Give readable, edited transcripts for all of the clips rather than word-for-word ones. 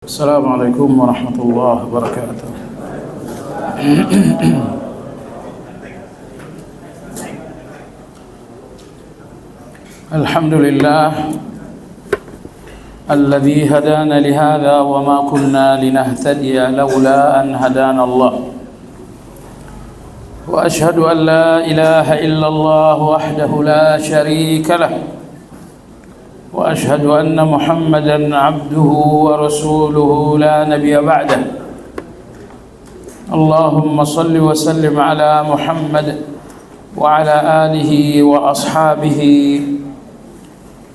Assalamualaikum warahmatullahi wabarakatuh. Alhamdulillah alladzi hadana lihadza wa ma kunna linahtadiya laula an hadana Allah. Wa ashhadu an la ilaha illallah wahdahu la syarika lah. Wa ashhadu anna Muhammadan abduhu wa rasuluhu la nabiyya ba'dah. Allahumma salli wa sallim ala Muhammad wa ala alihi wa ashabihi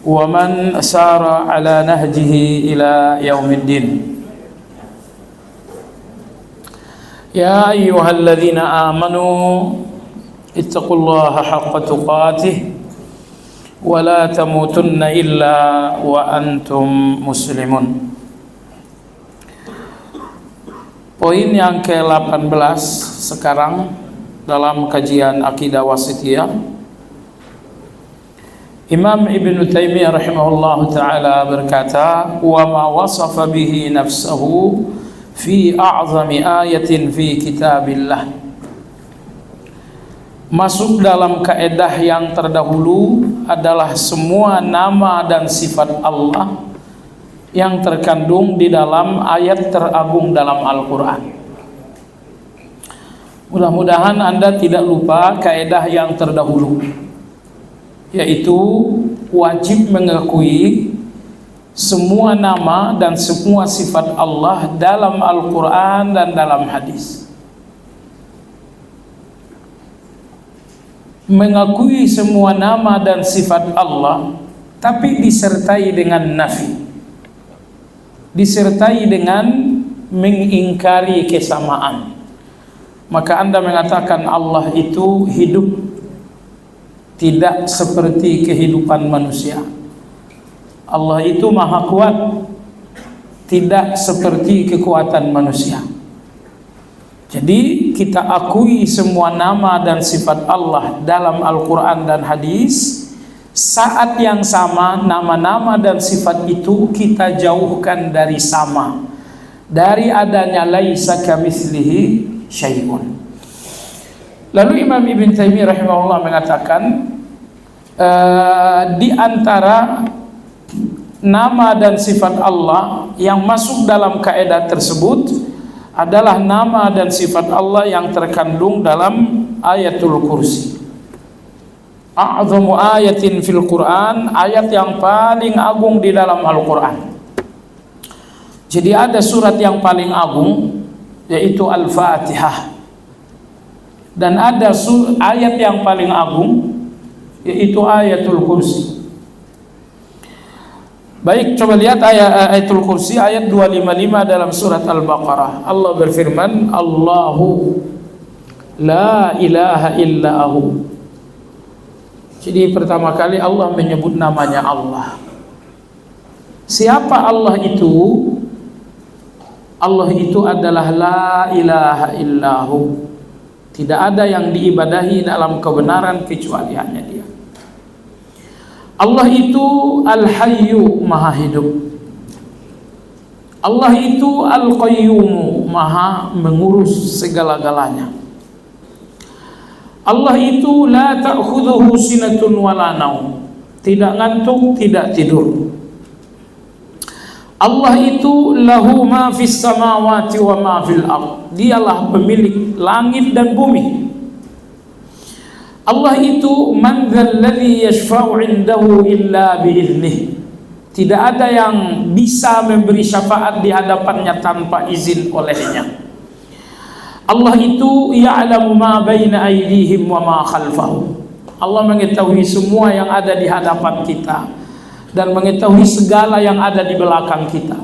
wa man sara ala nahjihi ila yaumiddin. Ya ayyuhalladzina amanu ittaqullaha haqqa tuqatih wa la tamutunna illa wa antum muslimun. Poin yang ke-18 sekarang dalam kajian akidah wasithiyah, Imam Ibn Taimiyah rahimahullahu ta'ala berkata, wa ma wasafa bihi nafsahu fi a'zami ayatin fi kitabillah. Masuk dalam kaedah yang terdahulu adalah semua nama dan sifat Allah yang terkandung di dalam ayat teragung dalam Al-Quran. Mudah-mudahan Anda tidak lupa kaedah yang terdahulu, yaitu wajib mengakui semua nama dan semua sifat Allah dalam Al-Quran dan dalam hadis. Mengakui semua nama dan sifat Allah, tapi disertai dengan nafi, disertai dengan mengingkari kesamaan. Maka Anda mengatakan Allah itu hidup tidak seperti kehidupan manusia. Allah itu maha kuat tidak seperti kekuatan manusia. Jadi kita akui semua nama dan sifat Allah dalam Al-Quran dan hadis. Saat yang sama nama-nama dan sifat itu kita jauhkan dari sama, dari adanya laisa kamitslihi syai'un. Lalu Imam Ibn Taimiyah rahimahullah mengatakan, di antara nama dan sifat Allah yang masuk dalam kaidah tersebut adalah nama dan sifat Allah yang terkandung dalam ayatul kursi. A'zamu ayatin fil Quran, ayat yang paling agung di dalam Al-Quran. Jadi ada surat yang paling agung, yaitu Al-Fatihah. Dan ada ayat yang paling agung, yaitu ayatul kursi. Baik, coba lihat ayatul kursi ayat 255 dalam surat Al-Baqarah. Allah berfirman, Allahu la ilaha illahu. Jadi pertama kali Allah menyebut namanya Allah. Siapa Allah itu? Allah itu adalah la ilaha illahu. Tidak ada yang diibadahi dalam kebenaran kecuali hanya Dia. Allah itu Al-Hayyu, maha hidup. Allah itu Al-Qayyum, maha mengurus segala-galanya. Allah itu la ta'khudhuhu sinatun wala naum, tidak ngantuk, tidak tidur. Allah itu lahu ma fis samawati wa ma fil ardh, Dialah pemilik langit dan bumi. Allah itu man dzalladzi yashfa'u 'indahu illa bi'idnih. Tidak ada yang bisa memberi syafaat di hadapannya tanpa izin olehnya. Allah itu ya'lamu ma baina aydihim wa ma khalfahum. Allah mengetahui semua yang ada di hadapan kita dan mengetahui segala yang ada di belakang kita.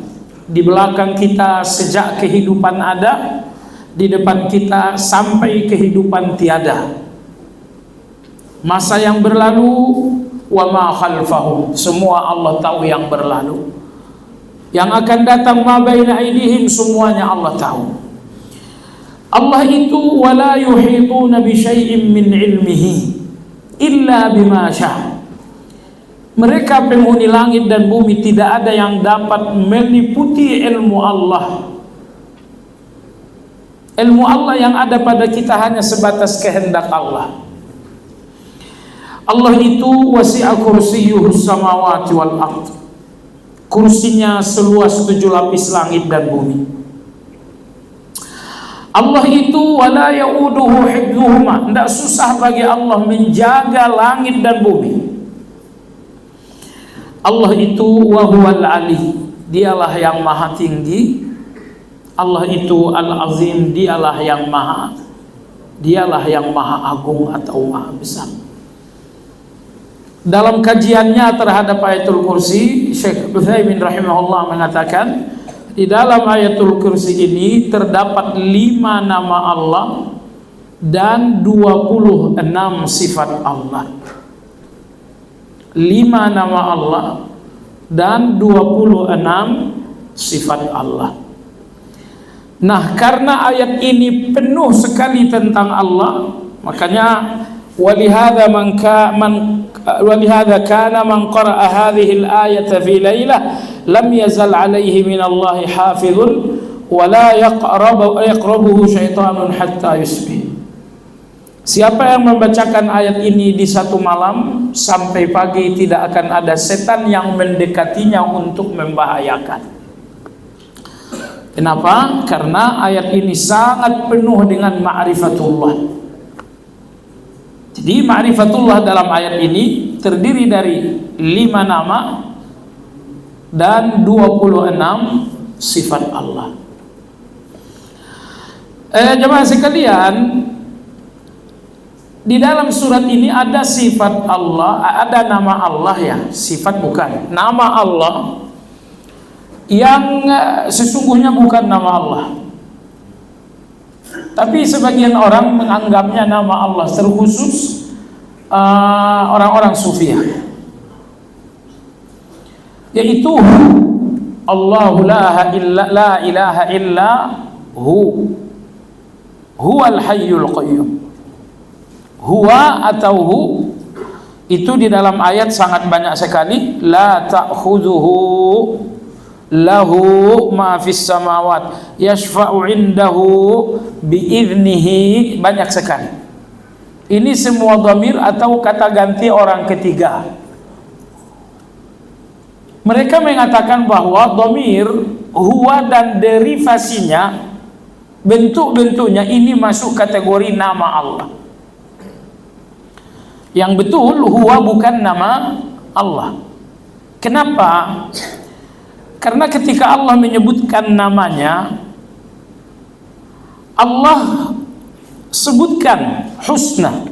Di belakang kita sejak kehidupan ada, di depan kita sampai kehidupan tiada. Masa yang berlalu, wa ma khalfahum, semua Allah tahu yang berlalu. Yang akan datang ma baina aydihim, semuanya Allah tahu. Allah itu wala yuhituna bi syai'in min ilmihi illa bima syaa. Mereka penghuni langit dan bumi, tidak ada yang dapat meliputi ilmu Allah. Ilmu Allah yang ada pada kita hanya sebatas kehendak Allah. Allah itu wasi'a kursiyyuhus samawati wal ardh. Kursinya seluas 7 lapis langit dan bumi. Allah itu wala yauduhu hifdhuhuma, tidak susah bagi Allah menjaga langit dan bumi. Allah itu wahuwal ali, dialah yang maha tinggi. Allah itu al-azim, dialah yang maha agung atau maha besar. Dalam kajiannya terhadap ayatul kursi, Syekh Utsaimin rahimahullah mengatakan, di dalam ayatul kursi ini terdapat 5 nama Allah dan 26 sifat Allah. 5 nama Allah dan 26 sifat Allah. Nah, karena ayat ini penuh sekali tentang Allah, makanya walihada kana man qara'a hadhihi al-ayata fi lailah lam yazal alaihi min Allah hafizun wa la yaqrabuhu syaitanun hatta yusbih. Siapa yang membacakan ayat ini di satu malam sampai pagi, tidak akan ada setan yang mendekatinya untuk membahayakan. Kenapa? Karena ayat ini sangat penuh dengan ma'rifatullah. Jadi ma'rifatullah dalam ayat ini terdiri dari 5 nama dan 26 sifat Allah. Jemaah sekalian, di dalam surat ini ada sifat Allah, ada nama Allah ya, sifat bukan. Nama Allah yang sesungguhnya bukan nama Allah. Tapi sebagian orang menganggapnya nama Allah, terkhusus orang-orang sufi, yaitu Allahu la ilaha illa huwal hayyul qayyum. Huwa atau hu itu di dalam ayat sangat banyak sekali. La ta'khudhuhu lahu ma fis samawat yashfa'u indahu biiznihi, banyak sekali. Ini semua dhamir atau kata ganti orang ketiga. Mereka mengatakan bahwa dhamir huwa dan derivasinya, bentuk-bentuknya ini masuk kategori nama Allah. Yang betul huwa bukan nama Allah. Kenapa? Karena ketika Allah menyebutkan namanya, Allah sebutkan husna.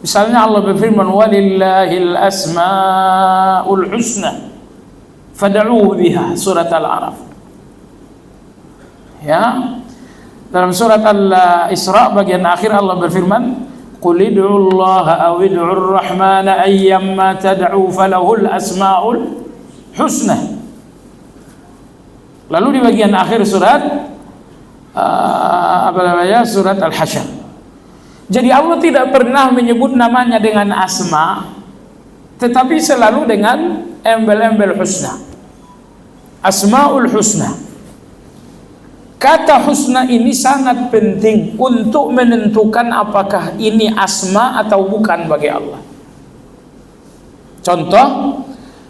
Misalnya Allah berfirman, walillahil asmaul husna fad'uhu biha, surat Al-A'raf. Ya. Dalam surat Al-Isra bagian akhir Allah berfirman, qul id'u Allah aw id'u ar-rahmana ayyamma tad'u falahul asmaul husna. Lalu di bagian akhir surat surat Al-Hasyr. Jadi Allah tidak pernah menyebut namanya dengan asma, tetapi selalu dengan embel-embel husna. Asmaul husna. Kata husna ini sangat penting untuk menentukan apakah ini asma atau bukan bagi Allah. Contoh,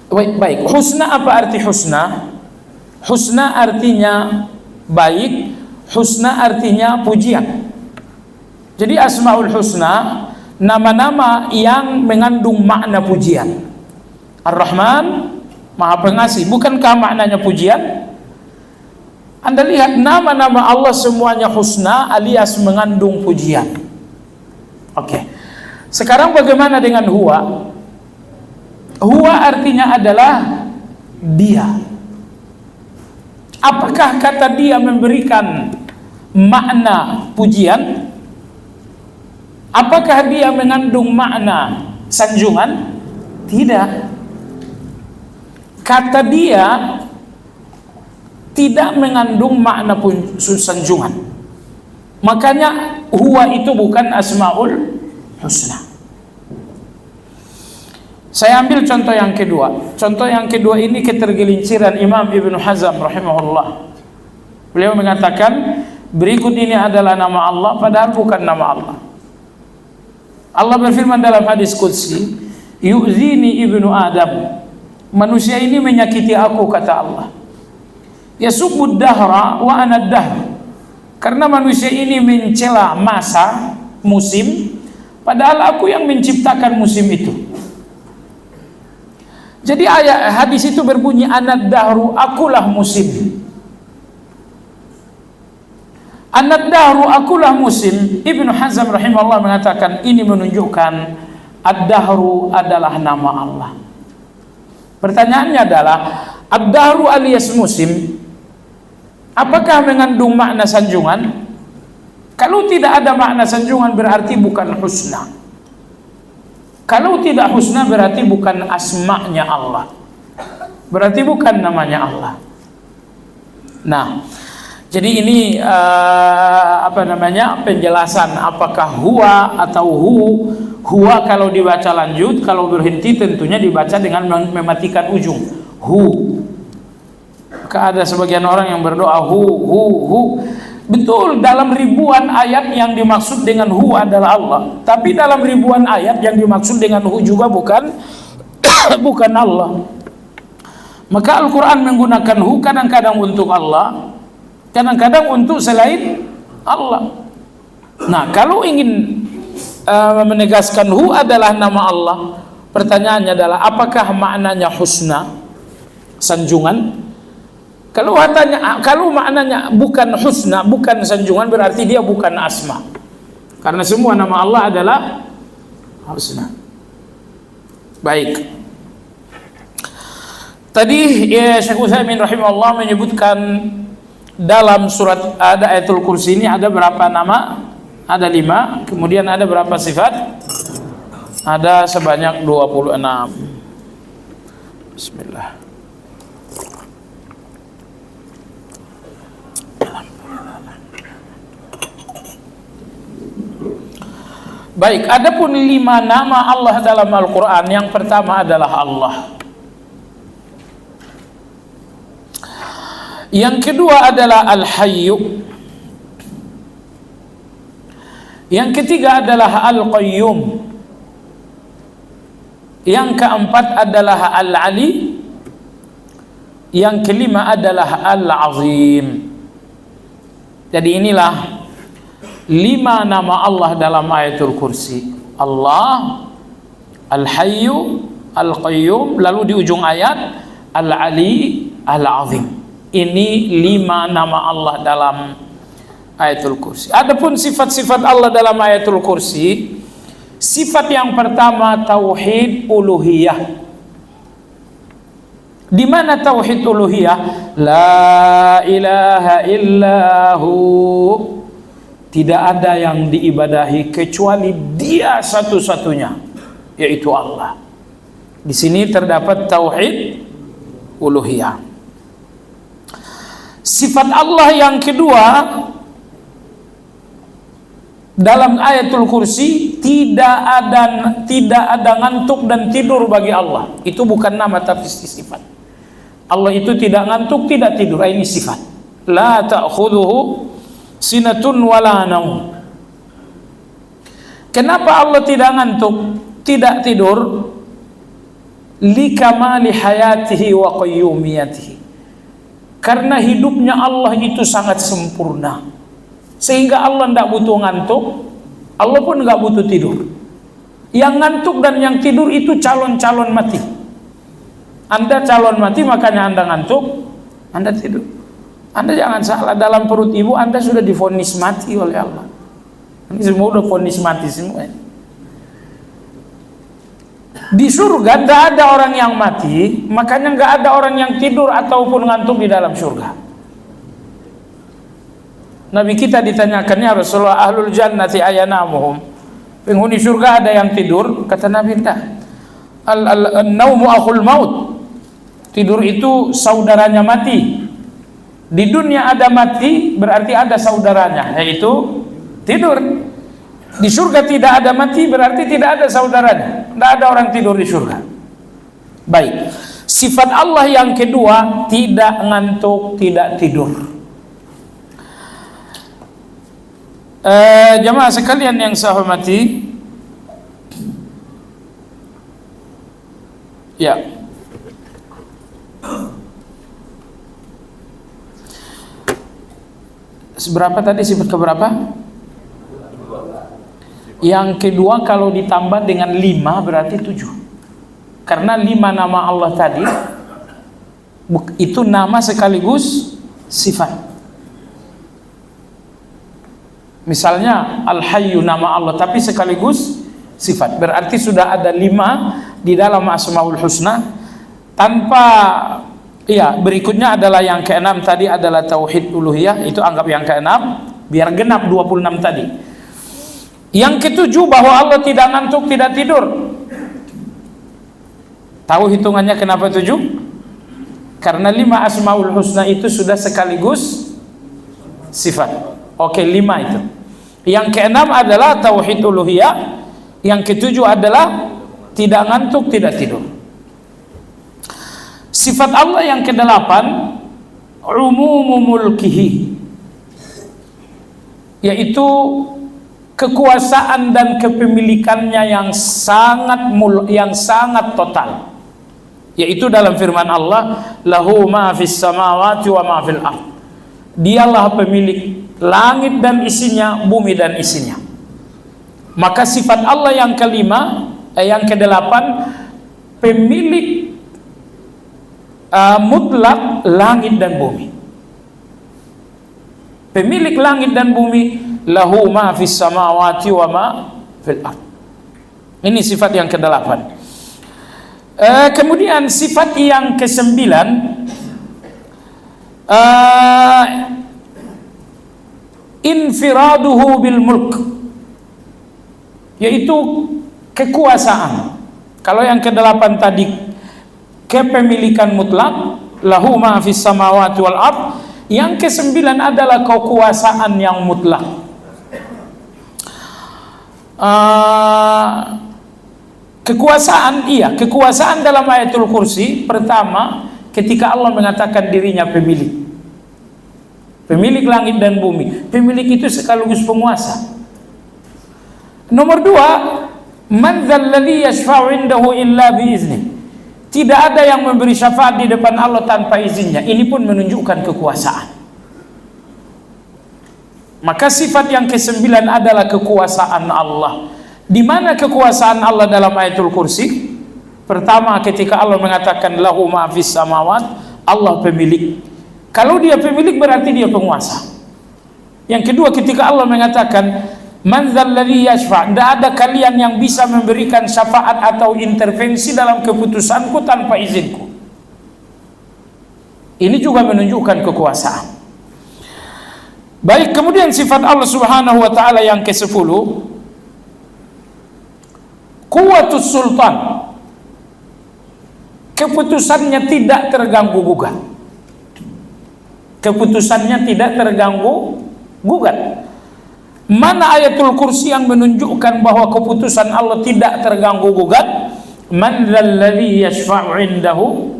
baik, husna apa arti husna? Husna artinya baik, husna artinya pujian. Jadi asmaul husna, nama-nama yang mengandung makna pujian. Ar-Rahman, Maha Pengasih, bukankah maknanya pujian? Anda lihat nama-nama Allah semuanya husna alias mengandung pujian. Oke. Sekarang bagaimana dengan huwa? Huwa artinya adalah dia. Apakah kata dia memberikan makna pujian? Apakah dia mengandung makna sanjungan? Tidak. Kata dia tidak mengandung makna sanjungan. Makanya huwa itu bukan asmaul husna. Saya ambil contoh yang kedua. Contoh yang kedua ini ketergelinciran Imam Ibnu Hazm rahimahullah. Beliau mengatakan berikut ini adalah nama Allah padahal bukan nama Allah. Allah berfirman dalam hadis qudsi, yu'zini ibnu Adam. Manusia ini menyakiti aku, kata Allah. Yasubbud dahra wa ana dahr. Karena manusia ini mencela masa, musim, padahal aku yang menciptakan musim itu. Jadi ayat hadis itu berbunyi anad dahru, akulah musim. Anad dahru, akulah musim. Ibnu Hazm rahimahullah mengatakan ini menunjukkan ad-dahru adalah nama Allah. Pertanyaannya adalah ad-dahru alias musim, apakah mengandung makna sanjungan? Kalau tidak ada makna sanjungan berarti bukan husna. Kalau tidak husna berarti bukan asma'nya Allah, berarti bukan namanya Allah. Nah, jadi ini penjelasan apakah huwa atau hu. Huwa kalau dibaca lanjut, kalau berhenti tentunya dibaca dengan mematikan ujung hu. Maka ada sebagian orang yang berdoa hu. Betul, dalam ribuan ayat yang dimaksud dengan hu adalah Allah, tapi dalam ribuan ayat yang dimaksud dengan hu juga bukan bukan Allah. Maka Al-Quran menggunakan hu kadang-kadang untuk Allah, kadang-kadang untuk selain Allah. Nah, kalau ingin menegaskan hu adalah nama Allah, pertanyaannya adalah apakah maknanya husna, sanjungan? Kalau maknanya bukan husna, bukan sanjungan, berarti dia bukan asma. Karena semua nama Allah adalah husna. Baik. Tadi Syekh Utsaimin rahimahullah menyebutkan dalam surat ada ayatul kursi ini ada berapa nama? Ada 5. Kemudian ada berapa sifat? Ada sebanyak 26. Bismillah. Baik, adapun 5 nama Allah dalam Al-Quran, yang pertama adalah Allah. Yang kedua adalah Al-Hayyu. Yang ketiga adalah Al-Qayyum. Yang keempat adalah Al-Ali. Yang kelima adalah Al-Azim. Jadi inilah 5 nama Allah dalam ayatul kursi. Allah, Al-Hayyu, Al-Qayyum, lalu di ujung ayat Al-Ali, Al-Azim. Ini 5 nama Allah dalam ayatul kursi. Adapun sifat-sifat Allah dalam ayatul kursi, sifat yang pertama tauhid uluhiyah. Di mana tauhid uluhiyah? La ilaha illahu. Tidak ada yang diibadahi kecuali Dia satu-satunya, yaitu Allah. Di sini terdapat tauhid uluhiyah. Sifat Allah yang kedua dalam ayatul kursi, tidak ada ngantuk dan tidur bagi Allah. Itu bukan nama tapi sifat. Allah itu tidak ngantuk, tidak tidur. Ini sifat. La ta'khudhuhu sinatun wala naum. Kenapa Allah tidak ngantuk, tidak tidur? Likamali hayatihi wa qayyumiyatihi. Karena hidupnya Allah itu sangat sempurna, sehingga Allah tidak butuh ngantuk, Allah pun tidak butuh tidur. Yang ngantuk dan yang tidur itu calon-calon mati. Anda calon mati, makanya Anda ngantuk, Anda tidur. Anda jangan salah, dalam perut ibu Anda sudah divonis mati oleh Allah. Ini semua udah vonis mati semua. Di surga tidak ada orang yang mati, makanya nggak ada orang yang tidur ataupun ngantuk di dalam surga. Nabi kita ditanyakannya, Rasulullah, ahlul jannati ayanamuhum, penghuni surga ada yang tidur? Kata Nabi, tidak. An-naumu akhul maut. Tidur itu saudaranya mati. Di dunia ada mati, berarti ada saudaranya, yaitu tidur. Di surga tidak ada mati, berarti tidak ada saudaranya. Tidak ada orang tidur di surga. Baik. Sifat Allah yang kedua, tidak ngantuk, tidak tidur. Jamaah sekalian yang saya hormati, ya. Seberapa tadi sifat keberapa? Yang kedua kalau ditambah dengan 5 berarti 7. Karena 5 nama Allah tadi itu nama sekaligus sifat. Misalnya Al-Hayyu nama Allah tapi sekaligus sifat. Berarti sudah ada 5 di dalam Asmaul Husna. Tanpa, ya, berikutnya adalah yang ke-6 tadi adalah tauhid uluhiyah, itu anggap yang ke-6 biar genap 26 tadi. Yang ke-7 bahwa Allah tidak ngantuk, tidak tidur. Tahu hitungannya kenapa 7? Karena 5 Asmaul Husna itu sudah sekaligus sifat. Oke, 5 itu. Yang ke-6 adalah tauhid uluhiyah. Yang ke-7 adalah tidak ngantuk, tidak tidur. Sifat Allah yang ke-8 umumu mulkihi, yaitu kekuasaan dan kepemilikannya yang sangat total. Yaitu dalam firman Allah, lahu ma fis samawati wa ma fil ardh. Dialah pemilik langit dan isinya, bumi dan isinya. Maka sifat Allah yang kelima, yang ke-8, pemilik mutlak langit dan bumi. Pemilik langit dan bumi, lahu ma fis samawati wa ma fil ardh. Ini sifat yang ke-8. Kemudian sifat yang ke-9, infiraduhu bil mulk, yaitu kekuasaan. Kalau yang ke-8 tadi kepemilikan mutlak, lahu ma fis samawati wal ardh. Yang ke-9 adalah kekuasaan yang mutlak. Kekuasaan, iya, kekuasaan dalam ayatul kursi pertama ketika Allah mengatakan dirinya pemilik langit dan bumi. Pemilik itu sekaligus penguasa. Nomor 2, man dzalladzi yashfa'u indahu illa biizni. Tidak ada yang memberi syafaat di depan Allah tanpa izinnya. Ini pun menunjukkan kekuasaan. Maka sifat yang ke-9 adalah kekuasaan Allah. Di mana kekuasaan Allah dalam ayatul kursi? Pertama ketika Allah mengatakan lahu ma fis samawat, Allah pemilik. Kalau dia pemilik berarti dia penguasa. Yang kedua ketika Allah mengatakan man dzalladzi yashfa', tidak ada kalian yang bisa memberikan syafaat atau intervensi dalam keputusanku tanpa izinku. Ini juga menunjukkan kekuasaan. Baik, kemudian sifat Allah Subhanahu wa taala yang ke-10, Quwwatus Sultan, keputusannya tidak terganggu gugat. Keputusannya tidak terganggu gugat. Mana ayatul kursi yang menunjukkan bahwa keputusan Allah tidak terganggu gugat? Man dzalladzi yashfa'u indahu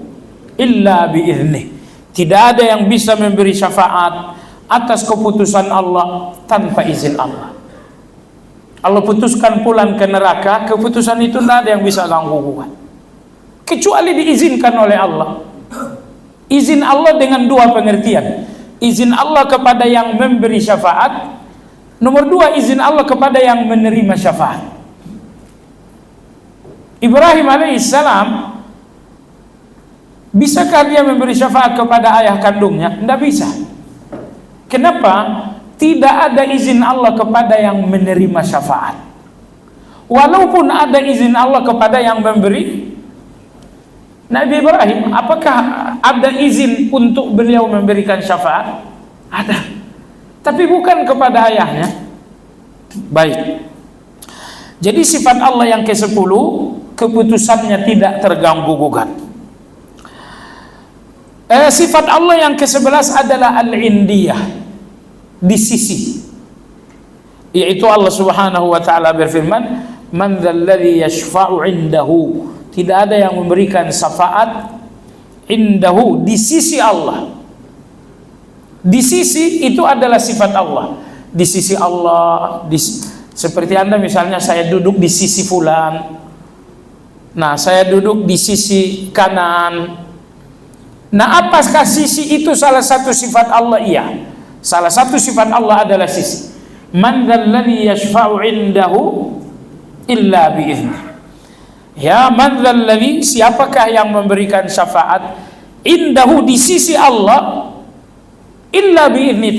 illa biiznih. Tidak ada yang bisa memberi syafaat atas keputusan Allah tanpa izin Allah. Allah putuskan pulang ke neraka, keputusan itu tidak ada yang bisa ganggu gugat kecuali diizinkan oleh Allah. Izin Allah dengan 2 pengertian. Izin Allah kepada yang memberi syafaat. Nomor 2, izin Allah kepada yang menerima syafaat. Ibrahim alaihissalam, bisakah dia memberi syafaat kepada ayah kandungnya? Tidak bisa. Kenapa? Tidak ada izin Allah kepada yang menerima syafaat. Walaupun ada izin Allah kepada yang memberi. Nabi Ibrahim, apakah ada izin untuk beliau memberikan syafaat? Ada. Tapi bukan kepada ayahnya. Baik. Jadi sifat Allah yang ke-10, keputusannya tidak terganggu gugat. Sifat Allah yang ke-11 adalah al-indiyah, di sisi, yaitu Allah Subhanahu wa taala berfirman, man dzalladzi yashfa'u indahu, tidak ada yang memberikan syafaat indahu, di sisi Allah. Di sisi itu adalah sifat Allah. Di sisi Allah, seperti Anda misalnya, saya duduk di sisi fulan. Nah, saya duduk di sisi kanan. Nah, apakah sisi itu salah satu sifat Allah? Iya. Salah satu sifat Allah adalah sisi. Man dzalladzi yashfa'u indahu illa bi'idznih. Ya, man dzalladzi, siapakah yang memberikan syafaat indahu, di sisi Allah, illa bi'idznih,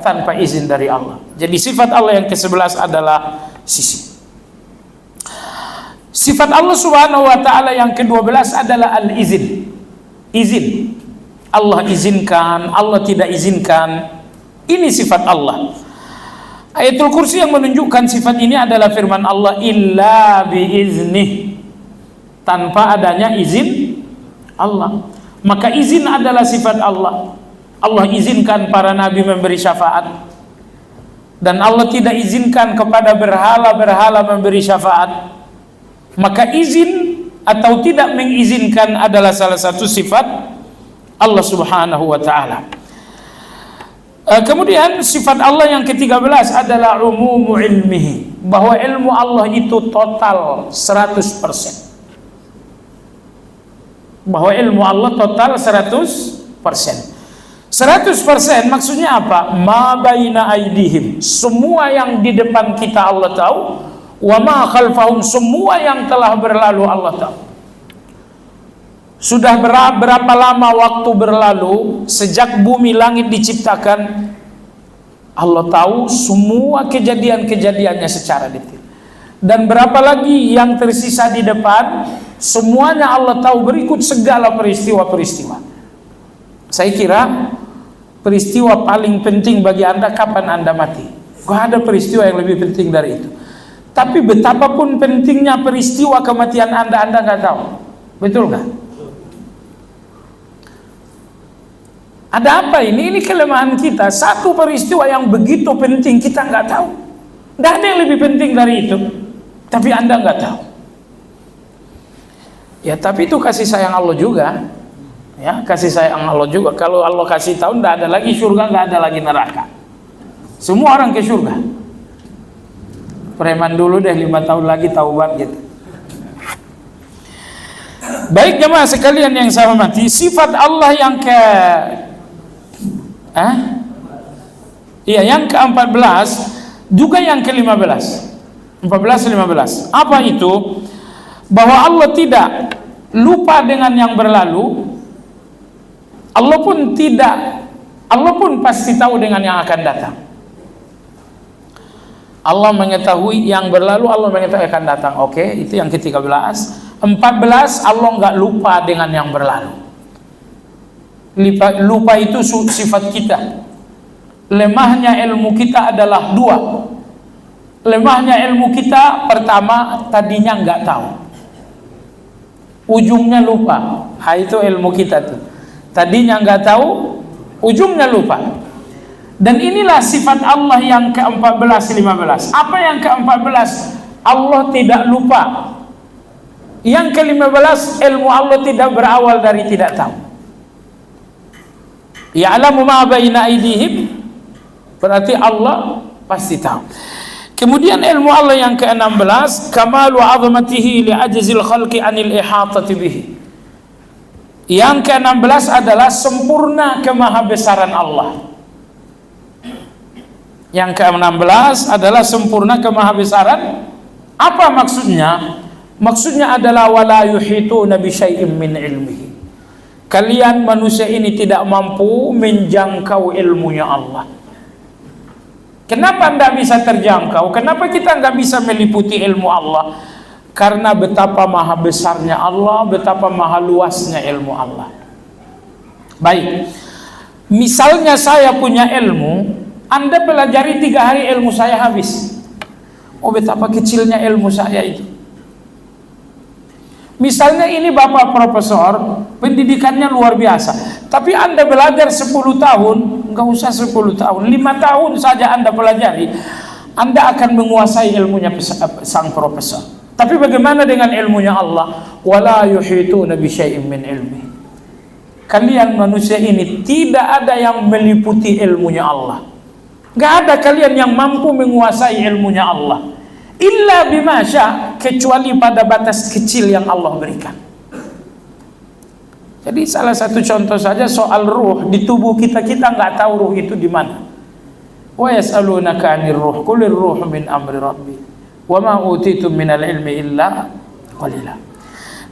tanpa izin dari Allah. Jadi sifat Allah yang ke-11 adalah sisi. Sifat Allah Subhanahu wa taala yang ke-12 adalah al-izin. Izin. Allah izinkan, Allah tidak izinkan. Ini sifat Allah. Ayatul Kursi yang menunjukkan sifat ini adalah firman Allah, illa biiznih, tanpa adanya izin Allah. Maka izin adalah sifat Allah. Allah izinkan para nabi memberi syafaat, dan Allah tidak izinkan kepada berhala-berhala memberi syafaat. Maka izin atau tidak mengizinkan adalah salah satu sifat Allah Subhanahu wa taala. Kemudian sifat Allah yang ke-13 adalah umumu ilmihi, bahwa ilmu Allah itu total 100%. Bahwa ilmu Allah total 100%. 100% maksudnya apa? Ma baina aidihim, semua yang di depan kita Allah tahu. Wa ma khalfahum, semua yang telah berlalu Allah tahu. Sudah berapa lama waktu berlalu sejak bumi langit diciptakan, Allah tahu semua kejadian-kejadiannya secara detail. Dan berapa lagi yang tersisa di depan, semuanya Allah tahu berikut segala peristiwa-peristiwa. Saya kira peristiwa paling penting bagi Anda kapan Anda mati. Gak ada peristiwa yang lebih penting dari itu. Tapi betapapun pentingnya peristiwa kematian Anda nggak tahu. Betul nggak? Ada apa ini? Ini kelemahan kita. Satu peristiwa yang begitu penting kita nggak tahu. Nggak ada yang lebih penting dari itu. Tapi Anda nggak tahu. Ya, tapi itu kasih sayang Allah juga. Ya, kasih sayang Allah juga. Kalau Allah kasih tahu, nggak ada lagi surga, nggak ada lagi neraka. Semua orang ke surga. Preman dulu deh 5 tahun lagi taubat gitu. Baik jemaah sekalian yang saya hormati, sifat Allah yang yang ke-14 juga yang ke-15. 14-15. Apa itu? Bahwa Allah tidak lupa dengan yang berlalu. Allah pun pasti tahu dengan yang akan datang. Allah mengetahui yang berlalu, Allah mengetahui akan datang. Oke, itu yang ke-13. 14, Allah nggak lupa dengan yang berlalu. Lupa itu sifat kita. Lemahnya ilmu kita adalah 2. Lemahnya ilmu kita, pertama, tadinya nggak tahu, ujungnya lupa. Itu ilmu kita tuh. Tadinya nggak tahu, ujungnya lupa. Dan inilah sifat Allah yang ke-14-15. Apa yang ke-14? Allah tidak lupa. Yang ke-15, ilmu Allah tidak berawal dari tidak tahu. Ya'lamu ma baina aydihim, berarti Allah pasti tahu. Kemudian ilmu Allah yang ke-16, kamalu 'azmatihi li ajzil khalqi 'anil ihatati bihi. Yang ke-16 adalah sempurna kemahabesaran Allah. Yang ke-16 adalah sempurna kemahabesaran. Apa maksudnya? Maksudnya adalah wala yuhituna bi syai'in min ilmihi. Kalian manusia ini tidak mampu menjangkau ilmunya Allah. Kenapa tidak bisa terjangkau? Kenapa kita nggak bisa meliputi ilmu Allah? Karena betapa maha besarnya Allah, betapa maha luasnya ilmu Allah. Baik, misalnya saya punya ilmu, Anda pelajari 3 hari ilmu saya habis. Oh, betapa kecilnya ilmu saya itu. Misalnya ini Bapak Profesor, pendidikannya luar biasa, tapi Anda belajar 10 tahun, nggak usah 10 tahun, 5 tahun saja Anda pelajari, Anda akan menguasai ilmunya sang profesor. Tapi bagaimana dengan ilmunya Allah? Wala yuhituna bi syai'in min ilmi. Kalian manusia ini tidak ada yang meliputi ilmunya Allah. Gak ada kalian yang mampu menguasai ilmunya Allah. Illa bima sya, kecuali pada batas kecil yang Allah berikan. Jadi salah satu contoh saja soal ruh di tubuh kita nggak tahu ruh itu di mana. Wa yas'alunaka 'anir ruh, qulir ruhu min amri rabbi. Wa ma utitum minal ilmi illa qalila.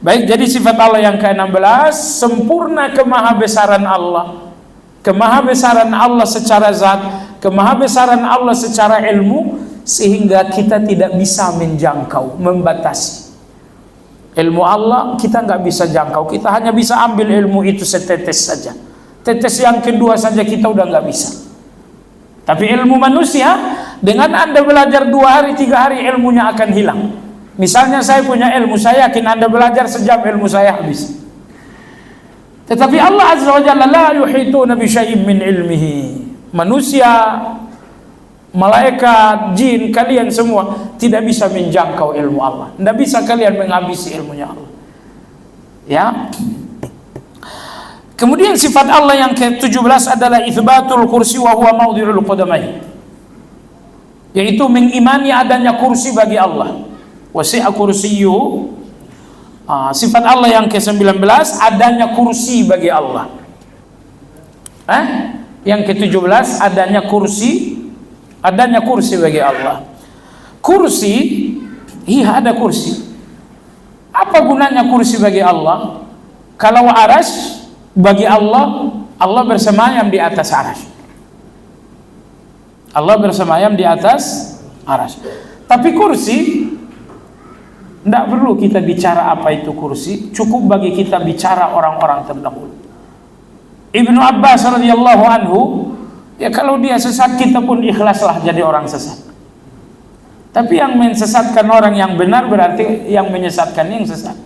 Baik, jadi sifat Allah yang ke-16, sempurna kemahabesaran Allah. Kemahabesaran Allah secara zat, kemahabesaran Allah secara ilmu, sehingga kita tidak bisa menjangkau, membatasi. Ilmu Allah kita nggak bisa jangkau, kita hanya bisa ambil ilmu itu setetes saja. Tetes yang kedua saja kita udah nggak bisa. Tapi ilmu manusia, dengan Anda belajar 2 hari, 3 hari, ilmunya akan hilang. Misalnya saya punya ilmu, saya yakin Anda belajar sejam, ilmu saya habis. Tetapi Allah Azza wa Jalla la yuhituna bi syai'in min ilmihi. Manusia, malaikat, jin, kalian semua tidak bisa menjangkau ilmu Allah. Tidak bisa kalian menghabisi ilmunya Allah. Ya. Kemudian sifat Allah yang ke-17 adalah itsbatul kursi wa huwa maudhi'ul qadamain. Yaitu mengimani adanya kursi bagi Allah. Wasi'a kursiyyuhu. Sifat Allah yang ke-19 adanya kursi bagi Allah. Yang ke-17 adanya kursi bagi Allah. Kursi, iya ada kursi. Apa gunanya kursi bagi Allah? Kalau aras bagi Allah, Allah bersemayam di atas aras. Allah bersemayam di atas aras. Tapi kursi, tidak perlu kita bicara apa itu kursi, cukup bagi kita bicara orang-orang terdahulu. Ibnu Abbas radhiyallahu anhu, ya kalau dia sesat kita pun ikhlaslah jadi orang sesat. Tapi yang mensesatkan orang yang benar berarti yang menyesatkan yang sesat.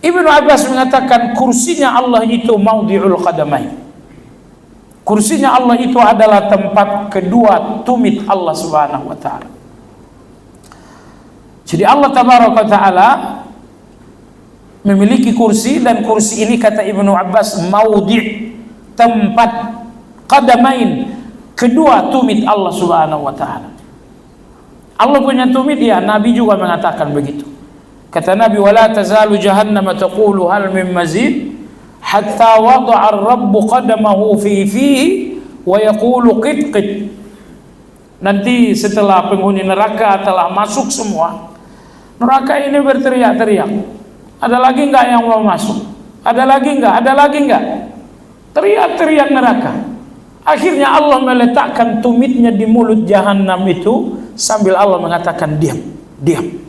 Ibnu Abbas mengatakan kursinya Allah itu maudhi'ul qadamain. Kursinya Allah itu adalah tempat kedua tumit Allah Subhanahu wa taala. Jadi Allah Tabaraka taala memiliki kursi, dan kursi ini kata Ibnu Abbas maudhi', tempat qadamain, kedua tumit Allah Subhanahu wa taala. Allah punya tumit, ya, Nabi juga mengatakan begitu. Kata Nabi, wala tazalu jahannam taqulu hal min mazid hatta wada'a ar-rabbu qadamahu fihi wa yaqulu qit qit. Nanti setelah penghuni neraka telah masuk semua, neraka ini berteriak-teriak. Ada lagi enggak yang mau masuk? Ada lagi enggak? Ada lagi enggak? Teriak-teriak neraka. Akhirnya Allah meletakkan tumitnya di mulut jahanam itu sambil Allah mengatakan diam, diam.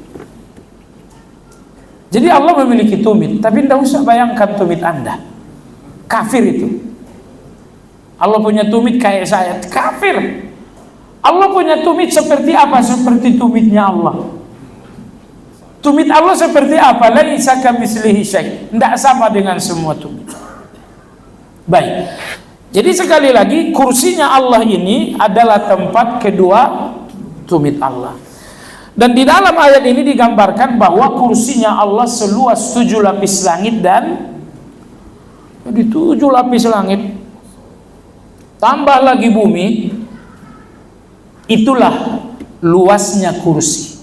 Jadi Allah memiliki tumit, tapi tidak usah bayangkan tumit Anda. Kafir itu. Allah punya tumit kayak saya, kafir. Allah punya tumit seperti apa? Seperti tumitnya Allah. Tumit Allah seperti apa? Laisa kamitslihi syai'. Tidak sama dengan semua tumit. Baik. Jadi sekali lagi, kursinya Allah ini adalah tempat kedua tumit Allah. Dan di dalam ayat ini digambarkan bahwa kursinya Allah seluas 7 lapis langit, dan di 7 lapis langit tambah lagi bumi, itulah luasnya kursi.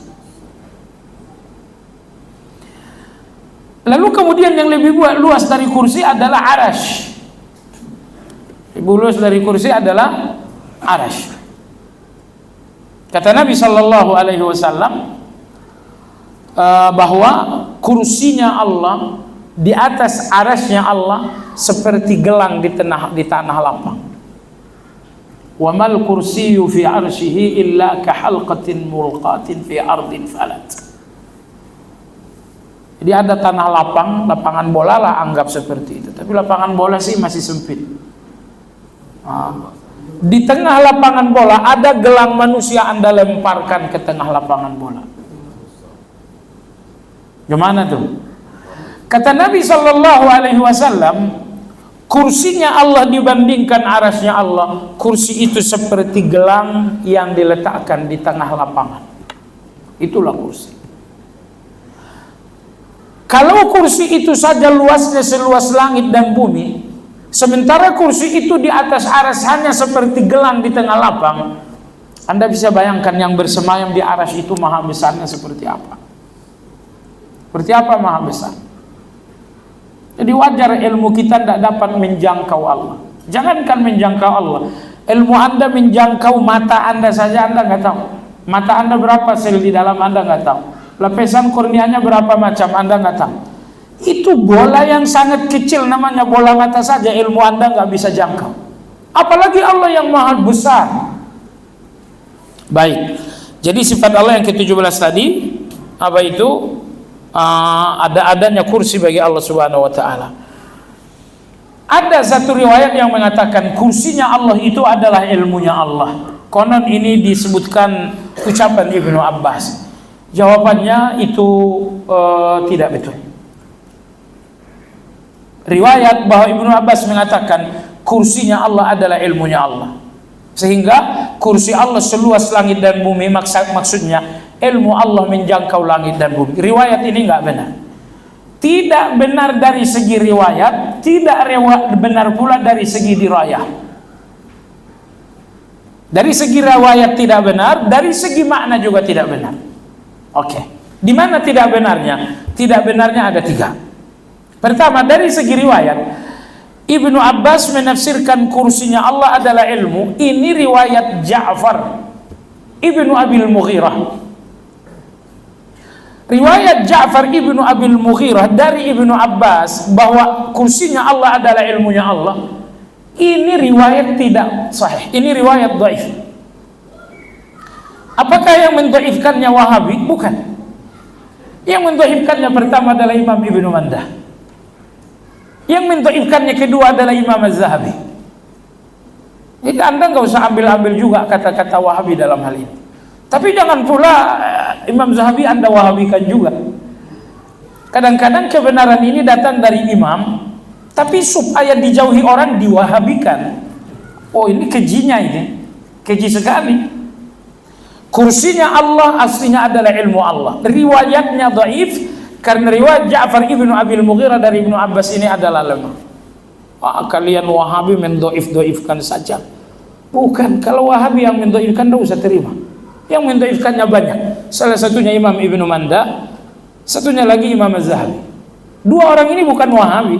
Lalu kemudian yang lebih luas dari kursi adalah arash. Lebih luas dari kursi adalah arash. Kata Nabi Sallallahu Alaihi Wasallam bahwa kursinya Allah di atas arasnya Allah seperti gelang di tanah lapang. Wa mal kursiyyu fi arsyihi illa ka halqatin mulqatin fi ardin falat. Jadi ada tanah lapang, lapangan bola lah anggap seperti itu. Tapi lapangan bola sih masih sempit. Di tengah lapangan bola ada gelang manusia, Anda lemparkan ke tengah lapangan bola. Gimana tuh? Kata Nabi Sallallahu Alaihi Wasallam, kursinya Allah dibandingkan arasnya Allah, kursi itu seperti gelang yang diletakkan di tengah lapangan. Itulah kursi. Kalau kursi itu saja luasnya seluas langit dan bumi, sementara kursi itu di atas aras hanya seperti gelang di tengah lapang, Anda bisa bayangkan yang bersemayam di aras itu maha besarnya seperti apa? Seperti apa maha besar? Jadi wajar ilmu kita tidak dapat menjangkau Allah. Jangankan menjangkau Allah, ilmu Anda menjangkau mata Anda saja Anda nggak tahu. Mata Anda berapa sel di dalam Anda nggak tahu. Lapisan korneanya berapa macam Anda nggak tahu. Itu bola yang sangat kecil namanya bola mata saja ilmu Anda nggak bisa jangkau. Apalagi Allah yang maha besar. Baik. Jadi sifat Allah yang ke-17 tadi apa itu? Adanya kursi bagi Allah Subhanahu wa taala. Ada satu riwayat yang mengatakan kursinya Allah itu adalah ilmunya Allah. Konon ini disebutkan ucapan Ibnu Abbas. Jawabannya itu tidak betul. Riwayat bahwa Ibnu Abbas mengatakan kursinya Allah adalah ilmunya Allah. Sehingga kursi Allah seluas langit dan bumi, maksudnya ilmu Allah menjangkau langit dan bumi. Riwayat ini enggak benar. Tidak benar dari segi riwayat, tidak benar pula dari segi dirayah. Dari segi riwayat tidak benar, dari segi makna juga tidak benar. Oke. Di mana tidak benarnya? Tidak benarnya ada 3. Pertama, dari segi riwayat, Ibnu Abbas menafsirkan kursinya Allah adalah ilmu. Ini riwayat Ja'far Ibnu Abil Mughirah. Riwayat Ja'far Ibnu Abil Mughirah dari Ibnu Abbas bahwa kursinya Allah adalah ilmunya Allah. Ini riwayat tidak sahih. Ini riwayat dhaif. Apakah yang mendhaifkannya Wahabi? Bukan. Yang mendhaifkannya pertama adalah Imam Ibnu Mandah. Yang mendhaifkannya kedua adalah Imam Az-Zahabi. Jadi Anda nggak usah ambil-ambil juga kata-kata Wahabi dalam hal ini. Tapi jangan pula Imam Zahabi Anda wahabikan juga. Kadang-kadang kebenaran ini datang dari imam, tapi supaya dijauhi orang diwahabikan. Oh ini kejinya ini, keji sekali. Kursinya Allah aslinya adalah ilmu Allah. Riwayatnya dhaif karena riwayat Ja'far Ibnu Abil Mughirah dari Ibnu Abbas ini adalah lemah. Kalian Wahabi mendoif-doifkan saja. Bukan, kalau Wahabi yang mendoifkan tidak usah terima. Yang mendoifkannya banyak. Salah satunya Imam Ibnu Manda, satunya lagi Imam Az-Zahabi. 2 orang ini bukan Wahabi.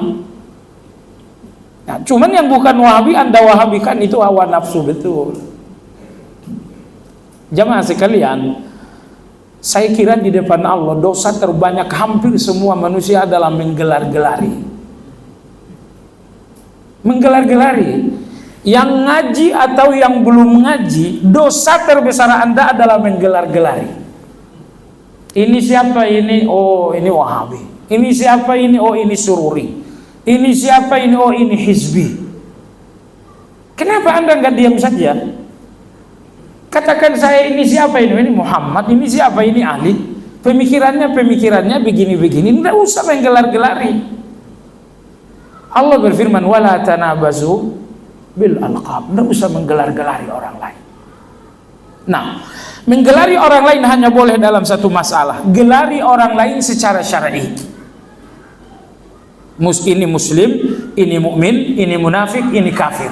Nah, cuman yang bukan Wahabi Anda wahabikan itu hawa nafsu betul. Jamaah sekalian, saya kira di depan Allah dosa terbanyak hampir semua manusia adalah menggelar-gelari. Menggelar-gelari. Yang ngaji atau yang belum ngaji, dosa terbesar Anda adalah menggelar-gelari. Ini siapa ini? Oh ini Wahabi. Ini siapa ini? Oh ini Sururi. Ini siapa ini? Oh ini Hizbi. Kenapa Anda nggak diam saja? Katakan saya ini siapa ini? Ini Muhammad. Ini siapa ini? Ali. Pemikirannya begini-begini. Tidak usah menggelar-gelari. Allah berfirman, wala tanabazu bil alqab. Tidak usah menggelar-gelari orang lain. Nah, menggelari orang lain hanya boleh dalam satu masalah. Gelari orang lain secara syar'i. Ini muslim, ini mukmin, ini munafik, ini kafir.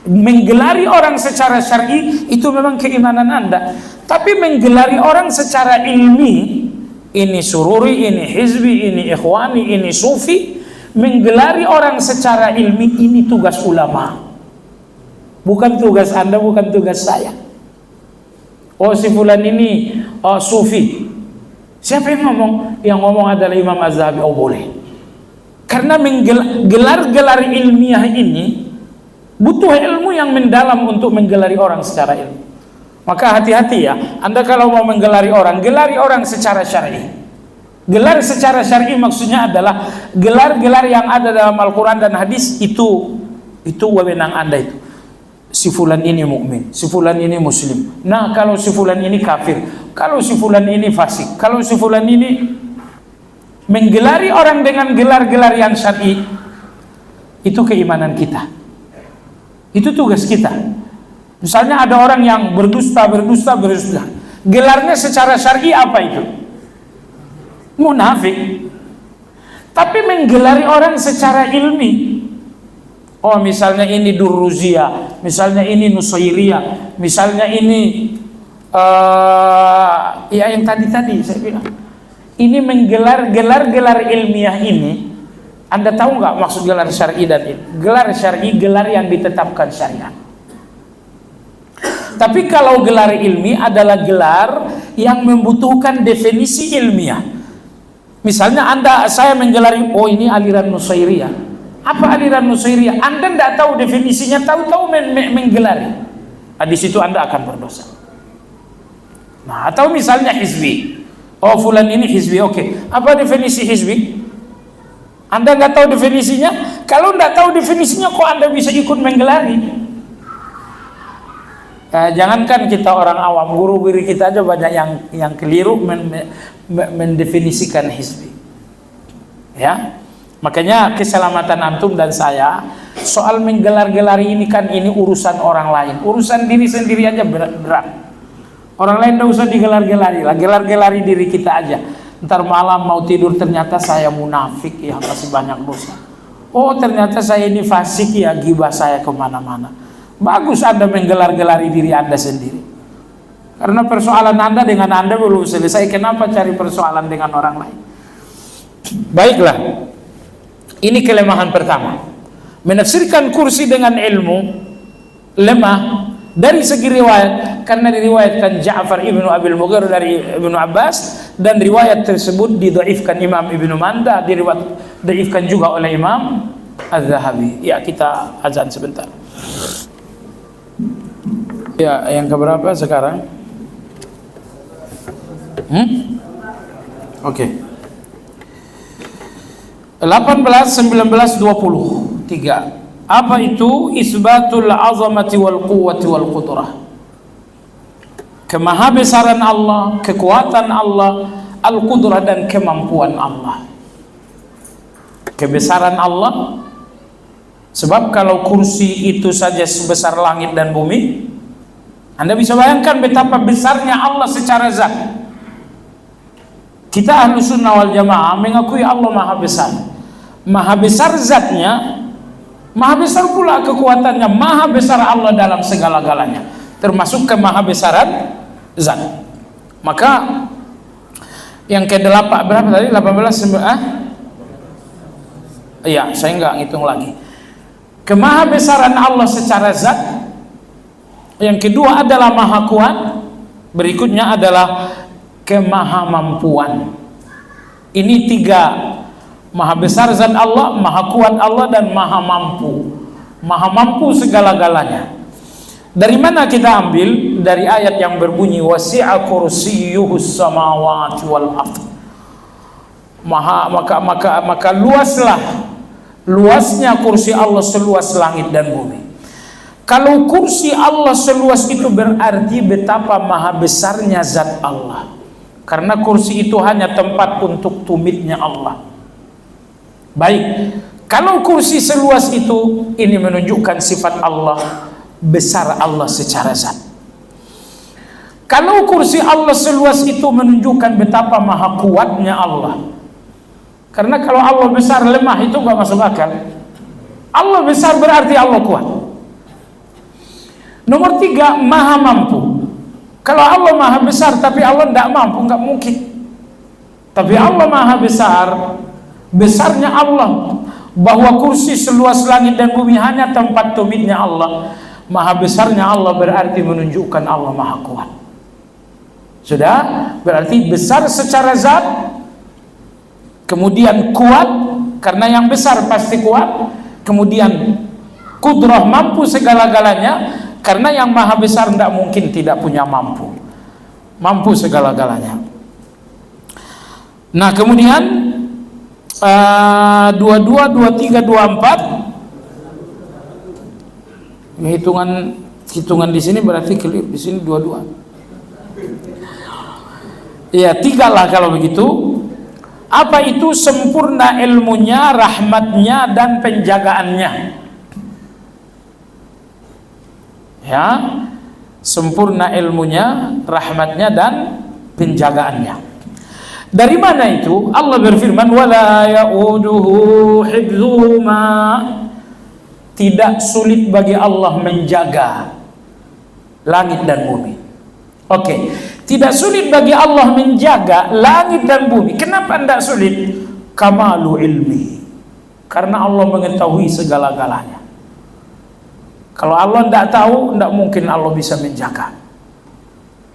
Menggelari orang secara syar'i itu memang keimanan Anda. Tapi menggelari orang secara ilmi, ini Sururi, ini Hizbi, ini Ikhwani, ini Sufi, menggelari orang secara ilmi ini tugas ulama. Bukan tugas Anda, bukan tugas saya. Oh si fulan ini Sufi. Siapa yang ngomong? Yang ngomong adalah Imam Az-Zahabi. Oh boleh. Karena menggelar-gelar ilmiah ini butuh ilmu yang mendalam untuk menggelari orang secara ilmu. Maka hati-hati ya. Anda kalau mau menggelari orang, gelari orang secara syar'i. Gelar secara syar'i maksudnya adalah gelar-gelar yang ada dalam Al-Quran dan hadis itu wewenang Anda itu. Si fulan ini mukmin, si fulan ini muslim. Nah, kalau si fulan ini kafir, kalau si fulan ini fasik, kalau si fulan ini menggelari orang dengan gelar-gelar yang syar'i, itu keimanan kita. Itu tugas kita. Misalnya ada orang yang berdusta. Gelarnya secara syar'i apa itu? Munafik. tapi menggelari orang secara ilmi. Oh, misalnya ini Durruziyah, misalnya ini Nusairiyah, misalnya ini ya yang tadi saya bilang. Ini menggelar gelar ilmiah ini. Anda tahu nggak maksud gelar syar'i dan ini? Gelar syar'i, gelar yang ditetapkan syariat. Tapi kalau gelar ilmi adalah gelar yang membutuhkan definisi ilmiah. Misalnya saya menggelari, oh ini aliran Nusairiyah. Apa aliran Nusairiyah? Anda tidak tahu definisinya, tahu-tahu menggelari. Nah, di situ Anda akan berdosa. Nah, atau misalnya hizbi. Oh, fulan ini hizbi, oke. Apa definisi hizbi? Anda nggak tahu definisinya? Kalau nggak tahu definisinya, kok Anda bisa ikut menggelari? Jangankan kita orang awam, guru-guru kita aja banyak yang keliru mendefinisikan hizbi. Ya, makanya keselamatan antum dan saya soal menggelar-gelari ini kan ini urusan orang lain, urusan diri sendiri aja berat. Orang lain tidak usah digelar-gelari lah, gelar-gelari diri kita aja. Ntar malam mau tidur ternyata saya munafik, ya masih banyak dosa. Oh ternyata saya ini fasik, ya gibah saya kemana-mana. Bagus Anda menggelar-gelari diri Anda sendiri. Karena persoalan Anda dengan Anda belum selesai, kenapa cari persoalan dengan orang lain? Baiklah, ini kelemahan pertama. Menafsirkan kursi dengan ilmu lemah dari segi riwayat, karena diriwayatkan Ja'far ibnu Abil Mughirah dari Ibnu Abbas, dan riwayat tersebut didhaifkan Imam Ibnu Manda, didhaifkan juga oleh Imam Az-Zahabi. Ya, kita azan sebentar. Ya, yang keberapa sekarang? Oke. 18, 19, 20. 3. Apa itu? Isbatul azamati wal quwwati wal qudrah. Kemahabesaran Allah, kekuatan Allah, al-qudrah dan kemampuan Allah. Kebesaran Allah, sebab kalau kursi itu saja sebesar langit dan bumi, Anda bisa bayangkan betapa besarnya Allah secara zat. Kita Ahlus Sunnah wal Jamaah mengakui Allah Maha Besar. Maha besar zatnya, maha besar pula kekuatannya, maha besar Allah dalam segala-galanya, termasuk kemahabesaran zat. Maka yang ke-8 berapa tadi? 18 iya, saya nggak ngitung lagi. Kemahabesaran Allah secara zat. Yang kedua adalah maha kuat. Berikutnya adalah kemahamampuan. Ini 3. Maha besar zat Allah, maha kuat Allah, dan maha mampu. Maha mampu segala-galanya. Dari mana kita ambil? Dari ayat yang berbunyi wasi'a kursiyyuhus samawati wal ardh. Maka luasnya kursi Allah seluas langit dan bumi. Kalau kursi Allah seluas itu berarti betapa maha besarnya zat Allah. Karena kursi itu hanya tempat untuk tumitnya Allah. Baik, kalau kursi seluas itu, ini menunjukkan sifat Allah, besar Allah secara zat. Kalau kursi Allah seluas itu menunjukkan betapa maha kuatnya Allah. Karena kalau Allah besar lemah itu gak masuk akal. Allah besar berarti Allah kuat. Nomor 3, maha mampu. Kalau Allah maha besar tapi Allah tidak mampu, nggak mungkin. Tapi Allah maha besar, besarnya Allah, bahwa kursi seluas langit dan bumi hanya tempat tumitnya Allah. Maha besarnya Allah berarti menunjukkan Allah maha kuat. Sudah, berarti besar secara zat, kemudian kuat, karena yang besar pasti kuat, kemudian kudrah, mampu segala-galanya, karena yang maha besar tidak mungkin tidak punya mampu segala-galanya. Nah kemudian 22, 23, 24, hitungan di sini berarti keliru, di sini 22. Ya 3 lah kalau begitu. Apa itu? Sempurna ilmunya, rahmatnya, dan penjagaannya. Ya, sempurna ilmunya, rahmatnya, dan penjagaannya. Dari mana itu? Allah berfirman, wala ya'uduhu hifdzuhuma. Tidak sulit bagi Allah menjaga langit dan bumi. Oke, tidak sulit bagi Allah menjaga langit dan bumi. Kenapa tidak sulit? Kamalu ilmi. Karena Allah mengetahui segala-galanya. Kalau Allah tidak tahu, tidak mungkin Allah bisa menjaga.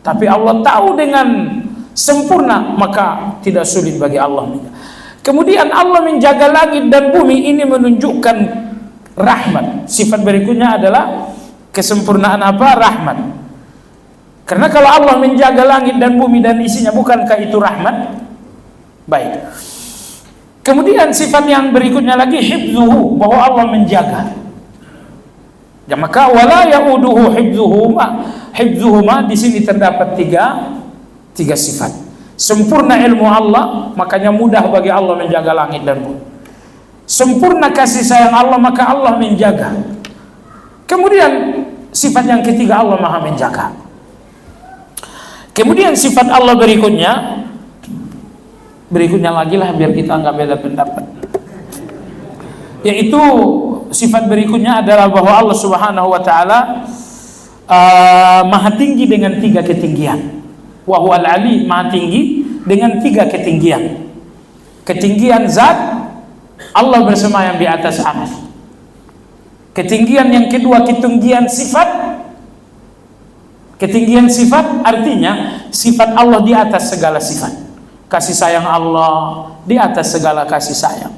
Tapi Allah tahu dengan sempurna, maka tidak sulit bagi Allah menjaga. Kemudian Allah menjaga langit dan bumi, ini menunjukkan rahmat. Sifat berikutnya adalah kesempurnaan apa? Rahmat. Karena kalau Allah menjaga langit dan bumi dan isinya, bukankah itu rahmat? Baik. Kemudian sifat yang berikutnya lagi hifdzuhu, bahwa Allah menjaga. Ya, maka wala ya'uduhu hifdzuhuma di sini terdapat tiga sifat. Sempurna ilmu Allah, makanya mudah bagi Allah menjaga langit dan bumi. Sempurna kasih sayang Allah, maka Allah menjaga. Kemudian sifat yang ketiga, Allah Maha menjaga. Kemudian sifat Allah berikutnya lagi lah, biar kita nggak beda pendapat. Yaitu sifat berikutnya adalah bahwa Allah Subhanahu wa taala maha tinggi dengan tiga ketinggian. Wa huwal ali, maha tinggi dengan tiga ketinggian. Ketinggian zat, Allah bersemayam di atas arsy. Ketinggian yang kedua, ketinggian sifat. Ketinggian sifat artinya sifat Allah di atas segala sifat. Kasih sayang Allah di atas segala kasih sayang.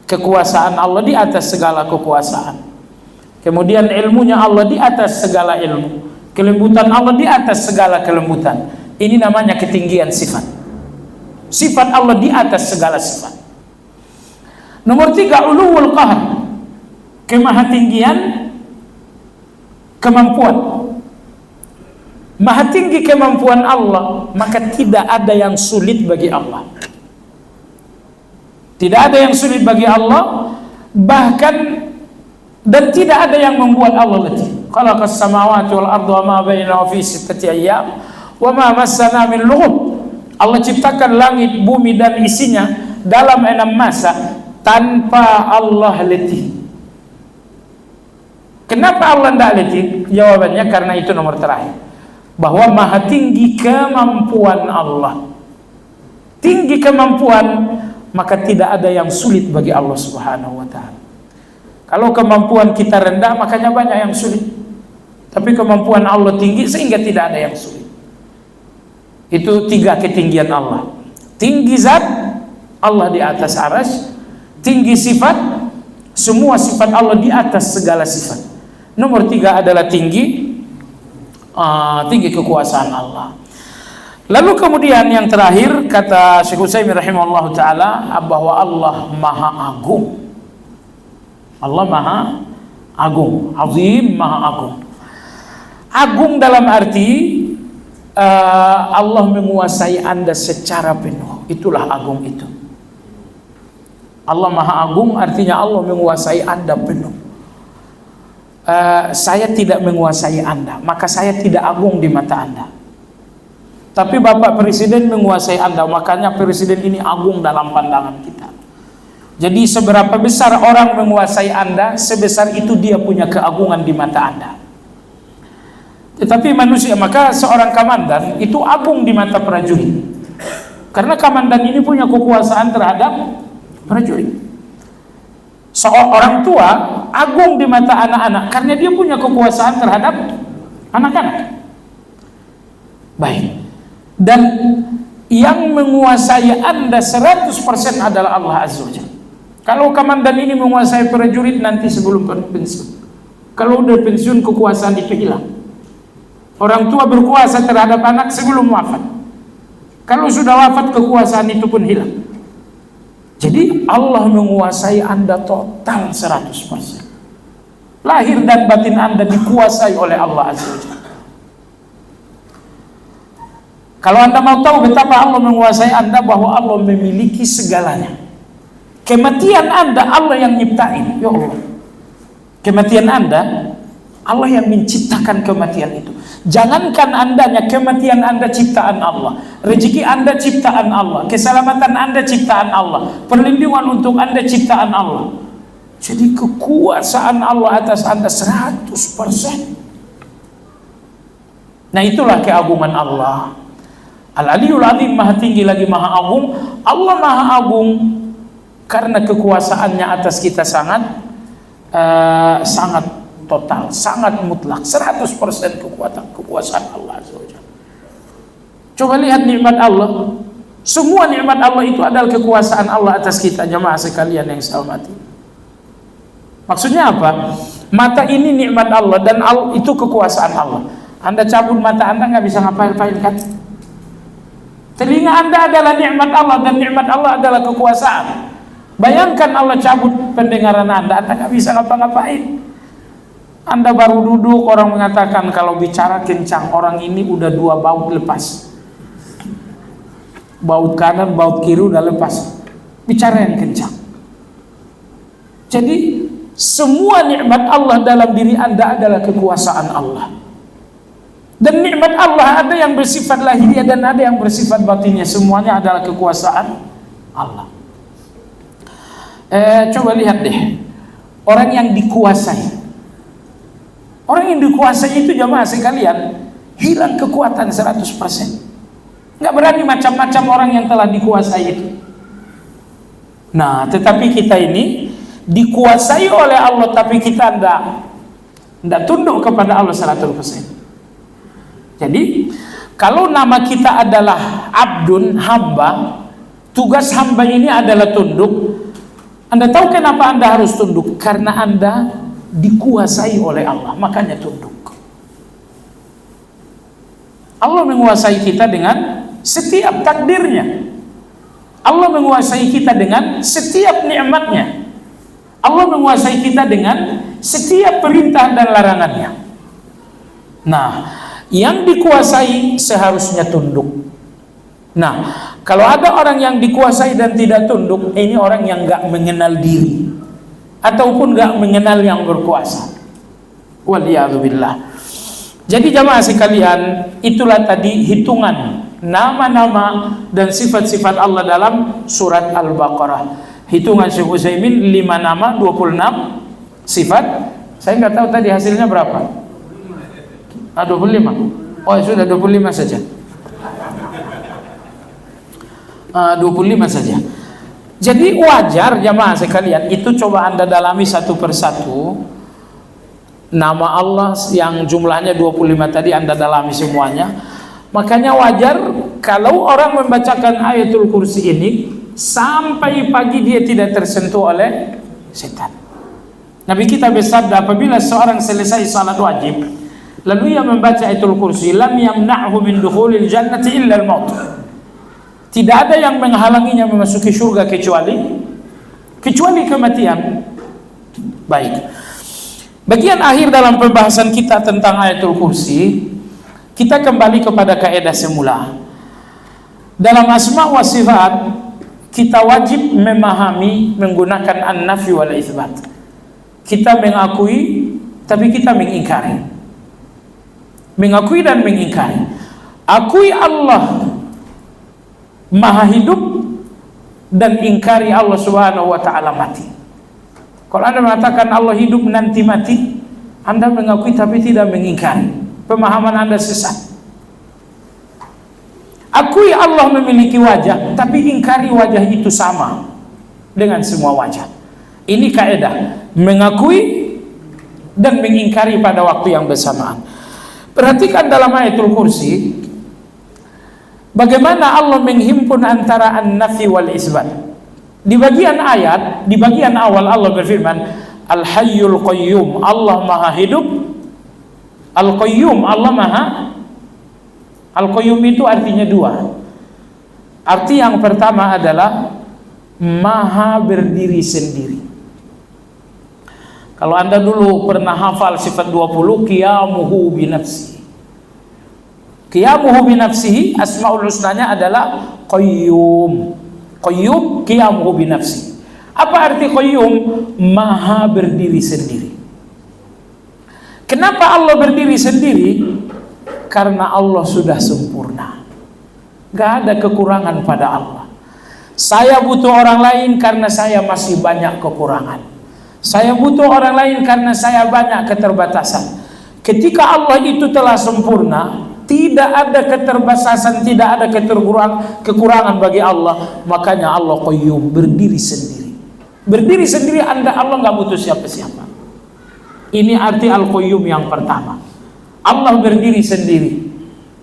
Kekuasaan Allah di atas segala kekuasaan. Kemudian ilmunya Allah di atas segala ilmu. Kelembutan Allah di atas segala kelembutan. Ini namanya ketinggian sifat. Sifat Allah di atas segala sifat. Nomor 3, uluwul qahr. Kemahatinggian kemampuan. Maha tinggi kemampuan Allah, maka tidak ada yang sulit bagi Allah. Tidak ada yang sulit bagi Allah, bahkan dan tidak ada yang membuat Allah letih. Khalaqas samawati wal arda wa ma bainahuma fi sittati ayyam wa ma massana min lughub. Allah ciptakan langit, bumi dan isinya dalam 6 masa tanpa Allah letih. Kenapa Allah tidak letih? Jawabannya karena itu nomor terakhir, bahwa maha tinggi kemampuan Allah. Tinggi kemampuan, maka tidak ada yang sulit bagi Allah Subhanahu wa ta'ala. Kalau kemampuan kita rendah, makanya banyak yang sulit. Tapi kemampuan Allah tinggi sehingga tidak ada yang sulit. Itu 3 ketinggian Allah. Tinggi zat, Allah di atas arsy. Tinggi sifat, semua sifat Allah di atas segala sifat. Nomor 3 adalah tinggi kekuasaan Allah. Lalu kemudian yang terakhir, kata Syekh Utsaimin rahimahullah ta'ala, bahwa Allah maha agung. Allah maha agung, azim, maha agung. Agung dalam arti Allah menguasai Anda secara penuh. Itulah agung itu. Allah maha agung artinya Allah menguasai Anda penuh. Saya tidak menguasai Anda, maka saya tidak agung di mata Anda. Tapi Bapak Presiden menguasai Anda, makanya Presiden ini agung dalam pandangan kita. Jadi seberapa besar orang menguasai Anda, sebesar itu dia punya keagungan di mata Anda. Tetapi manusia, maka seorang komandan itu agung di mata prajurit, karena komandan ini punya kekuasaan terhadap prajurit. Seorang tua agung di mata anak-anak karena dia punya kekuasaan terhadap anak-anak. Baik. Dan yang menguasai Anda 100% adalah Allah Azza wa Jalla. Kalau komandan ini menguasai prajurit nanti sebelum pensiun. Kalau udah pensiun, kekuasaan itu hilang. Orang tua berkuasa terhadap anak sebelum wafat. Kalau sudah wafat, kekuasaan itu pun hilang. Jadi Allah menguasai Anda total 100%. Lahir dan batin Anda dikuasai oleh Allah Azza wa Jalla. Kalau Anda mau tahu betapa Allah menguasai Anda, bahwa Allah memiliki segalanya. Kematian Anda, Allah yang nyiptain. Ya Allah. Kematian Anda, Allah yang menciptakan kematian itu. Jangankan andanya, kematian Anda ciptaan Allah, rezeki Anda ciptaan Allah, keselamatan Anda ciptaan Allah, perlindungan untuk Anda ciptaan Allah. Jadi kekuasaan Allah atas Anda 100%. Nah, itulah keagungan Allah. Al-Aliyul Azim, maha tinggi lagi maha agung. Allah maha agung karena kekuasaannya atas kita sangat total, sangat mutlak, 100% kekuasaan Allah Azza wa Jalla. Coba lihat nikmat Allah. Semua nikmat Allah itu adalah kekuasaan Allah atas kita, jemaah sekalian yang saya hormati. Maksudnya apa? Mata ini nikmat Allah dan itu kekuasaan Allah. Anda cabut mata Anda nggak bisa ngapain-ngapain kan? Telinga Anda adalah nikmat Allah dan nikmat Allah adalah kekuasaan. Bayangkan Allah cabut pendengaran Anda nggak bisa ngapa-ngapain. Anda baru duduk, orang mengatakan kalau bicara kencang, orang ini udah 2 baut lepas. Baut kanan, baut kiri udah lepas. Bicara yang kencang. Jadi semua nikmat Allah dalam diri Anda adalah kekuasaan Allah. Dan nikmat Allah ada yang bersifat lahiriah dan ada yang bersifat batinnya. Semuanya adalah kekuasaan Allah. Coba lihat deh, orang yang dikuasai. Orang yang dikuasai itu, jamaah sekalian, hilang kekuatan 100%. Nggak berani macam-macam orang yang telah dikuasai itu. Nah, tetapi kita ini dikuasai oleh Allah, tapi kita tidak tunduk kepada Allah 100%. Jadi kalau nama kita adalah abdun, hamba, tugas hamba ini adalah tunduk. Anda tahu kenapa Anda harus tunduk? Karena Anda dikuasai oleh Allah, makanya tunduk. Allah menguasai kita dengan setiap takdirnya. Allah menguasai kita dengan setiap nikmatnya. Allah menguasai kita dengan setiap perintah dan larangannya. Nah, yang dikuasai seharusnya tunduk. Nah, kalau ada orang yang dikuasai dan tidak tunduk, ini orang yang nggak mengenal diri ataupun nggak mengenal yang berkuasa. Waliyadzubillah. Jadi jamaah sekalian, itulah tadi hitungan nama-nama dan sifat-sifat Allah dalam surat Al-Baqarah. Hitungan Syekh Utsaimin 5 nama 26 sifat. Saya nggak tahu tadi hasilnya berapa. 25. Oh, sudah 25 saja. 25 saja. Jadi wajar jamaah sekalian, itu coba Anda dalami satu persatu. Nama Allah yang jumlahnya 25 tadi Anda dalami semuanya. Makanya wajar kalau orang membacakan ayatul kursi ini sampai pagi dia tidak tersentuh oleh setan. Nabi kita bersabda, apabila seorang selesai salat wajib lalu ia membaca ayatul kursi, lam yamna'hu min dukhulil jannati illa al-maut. Tidak ada yang menghalanginya memasuki surga kecuali kematian. Baik. Bagian akhir dalam pembahasan kita tentang ayatul kursi, kita kembali kepada kaidah semula. Dalam asma wa sifat, kita wajib memahami menggunakan an-nafi wal itsbat. Kita mengakui tapi kita mengingkari. Mengakui dan mengingkari. Akui Allah Maha hidup dan ingkari Allah Subhanahu wa taala mati. Kalau Anda mengatakan Allah hidup nanti mati, Anda mengakui tapi tidak mengingkari. Pemahaman Anda sesat. Akui Allah memiliki wajah, tapi ingkari wajah itu sama dengan semua wajah. Ini kaidah, mengakui dan mengingkari pada waktu yang bersamaan. Perhatikan dalam ayatul kursi, bagaimana Allah menghimpun antara an-nafi wal isbat. Di bagian ayat, di bagian awal Allah berfirman, Al-Hayyul Qayyum, Allah Maha Hidup. Al-Qayyum, Allah Maha. Al-Qayyum itu artinya 2. Arti yang pertama adalah Maha berdiri sendiri. Kalau Anda dulu pernah hafal sifat 20, qiyamuhu binafsihi. Qiyamuhu binafsihi, asmaul husnanya adalah qayyum. Qayyum, qiyamuhu binafsihi. Apa arti qayyum? Maha berdiri sendiri. Kenapa Allah berdiri sendiri? Karena Allah sudah sempurna. Gak ada kekurangan pada Allah. Saya butuh orang lain karena saya masih banyak kekurangan. Saya butuh orang lain karena saya banyak keterbatasan. Ketika Allah itu telah sempurna, tidak ada keterbatasan, tidak ada kekurangan bagi Allah. Makanya Allah Qayyum, berdiri sendiri. Berdiri sendiri, Allah nggak butuh siapa-siapa. Ini arti Al-Qayyum yang pertama. Allah berdiri sendiri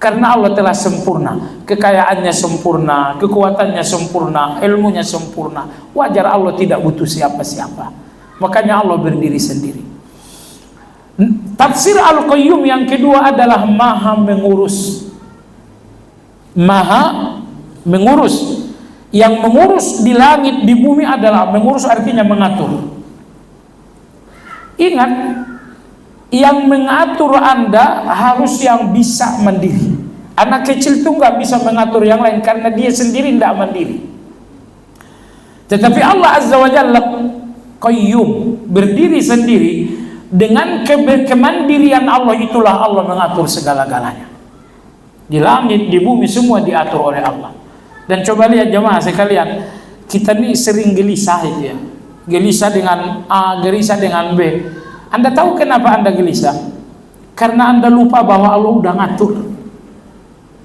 karena Allah telah sempurna. Kekayaannya sempurna, kekuatannya sempurna, ilmunya sempurna. Wajar Allah tidak butuh siapa-siapa. Makanya Allah berdiri sendiri. Tafsir Al-Qayyum yang kedua adalah Maha mengurus. Maha mengurus. Yang mengurus di langit, di bumi adalah mengurus, artinya mengatur. Ingat, yang mengatur Anda harus yang bisa mandiri. Anak kecil itu nggak bisa mengatur yang lain karena dia sendiri tidak mandiri. Tetapi Allah Azza wa Jalla Qayyum, berdiri sendiri. Dengan kemandirian Allah itulah Allah mengatur segala-galanya. Di langit, di bumi, semua diatur oleh Allah. Dan coba lihat jemaah sekalian, kita ini sering gelisah itu ya. Gelisah dengan A, gelisah dengan B. Anda tahu kenapa Anda gelisah? Karena Anda lupa bahwa Allah udah ngatur.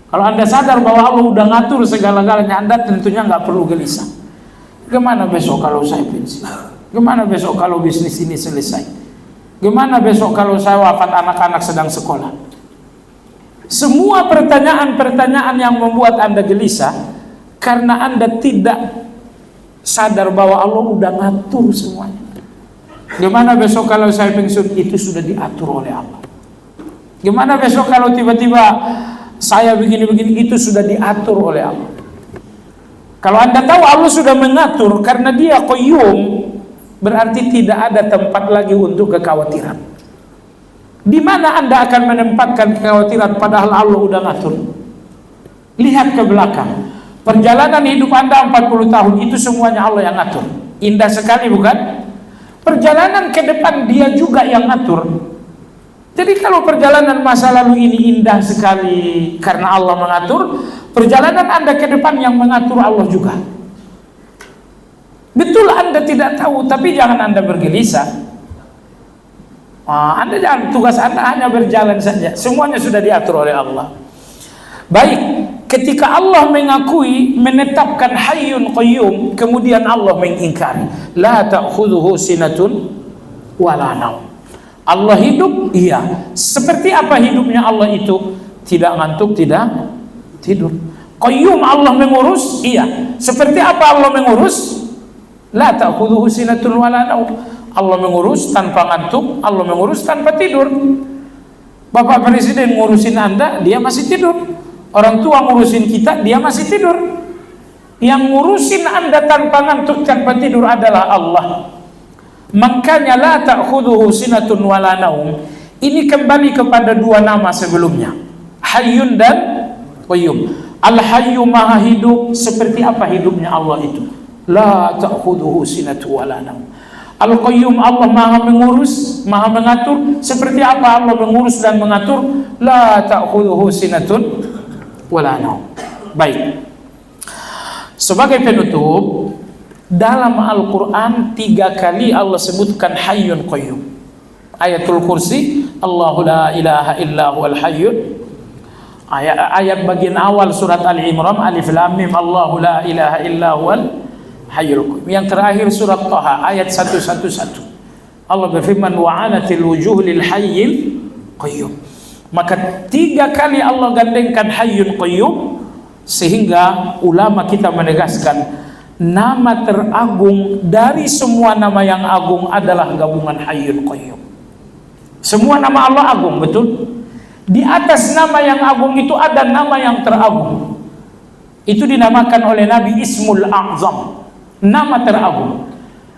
Kalau Anda sadar bahwa Allah udah ngatur segala-galanya, Anda tentunya nggak perlu gelisah. Gimana besok kalau saya pensiun? Gimana besok kalau bisnis ini selesai? Gimana besok kalau saya wafat, anak-anak sedang sekolah? Semua pertanyaan-pertanyaan yang membuat Anda gelisah karena Anda tidak sadar bahwa Allah udah ngatur semuanya. Gimana besok kalau saya pensiun? Itu sudah diatur oleh Allah. Gimana besok kalau tiba-tiba saya begini-begini? Itu sudah diatur oleh Allah. Kalau Anda tahu Allah sudah mengatur karena Dia Qayyum, berarti tidak ada tempat lagi untuk kekhawatiran. Di mana Anda akan menempatkan kekhawatiran padahal Allah udah ngatur? Lihat ke belakang. Perjalanan hidup Anda 40 tahun itu semuanya Allah yang ngatur. Indah sekali bukan? Perjalanan ke depan Dia juga yang ngatur. Jadi kalau perjalanan masa lalu ini indah sekali karena Allah mengatur, perjalanan Anda ke depan yang mengatur Allah juga. Betul Anda tidak tahu, tapi jangan Anda bergelisah. Anda jangan, tugas Anda hanya berjalan saja. Semuanya sudah diatur oleh Allah. Baik, ketika Allah mengakui, menetapkan Hayyun Qayyum, kemudian Allah mengingkari. La ta'khudhuhu sinatun wala naum. Allah hidup, iya. Seperti apa hidupnya Allah itu? Tidak ngantuk, tidak tidur. Qayyum, Allah mengurus, iya. Seperti apa Allah mengurus? La ta'khudhuhu sinatun wala naum. Allah mengurus tanpa ngantuk, Allah mengurus tanpa tidur. Bapak Presiden ngurusin Anda, dia masih tidur. Orang tua ngurusin kita, dia masih tidur. Yang ngurusin Anda tanpa ngantuk, tanpa tidur adalah Allah. Makanya la ta'khudhuhu sinatun wala naum. Ini kembali kepada dua nama sebelumnya, Hayyun dan Qayyum. Al-Hayyu Maha hidup. Seperti apa hidupnya Allah itu? La ta'khudhuhu sinatun wala naum. Al-Qayyum, Allah Maha mengurus, Maha mengatur. Seperti apa Allah mengurus dan mengatur? La ta'khudhuhu sinatun wala naum. Baik. Sebagai penutup, dalam Al-Quran 3 kali Allah sebutkan Hayyun Qayyum. Ayatul Kursi, Allahu la ilaha illa huwal hayyun. Ayat bagian awal surat Al-Imran, Alif Lam Mim, Allahu la ilaha illa huwal hayyul qayyum. Yang terakhir surat Thaha ayat 111. Allah berfirman wa 'anatil wujuh lil hayyil qayyum. Maka 3 kali Allah gandengkan Hayyun Qayyum, sehingga ulama kita menegaskan nama teragung dari semua nama yang agung adalah gabungan Hayyun Qayyum. Semua nama Allah agung, betul? Di atas nama yang agung itu ada nama yang teragung. Itu dinamakan oleh Nabi Ismul A'zam, nama teragung.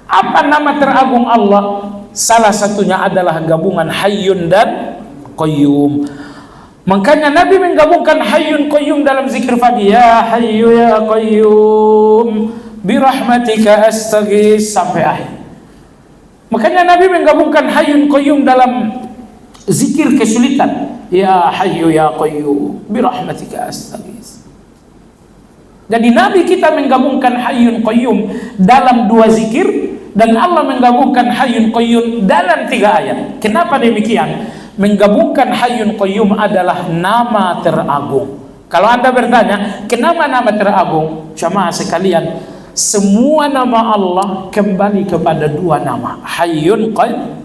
Apa nama teragung Allah? Salah satunya adalah gabungan Hayyun dan Qayyum. Makanya Nabi menggabungkan Hayyun Qayyum dalam zikir pagi, ya Hayyu ya Qayyum birahmatika astaghits, sampai akhir. Makanya Nabi menggabungkan Hayyun Qayyum dalam zikir kesulitan. Ya Hayyu ya Qayyum birahmatika astaghits. Jadi Nabi kita menggabungkan Hayyun Qayyum dalam 2 zikir, dan Allah menggabungkan Hayyun Qayyum dalam 3 ayat. Kenapa demikian? Menggabungkan Hayyun Qayyum adalah nama teragung. Kalau Anda bertanya, kenapa nama teragung? Jamaah sekalian, semua nama Allah kembali kepada 2 nama, Hayyun Qayyum.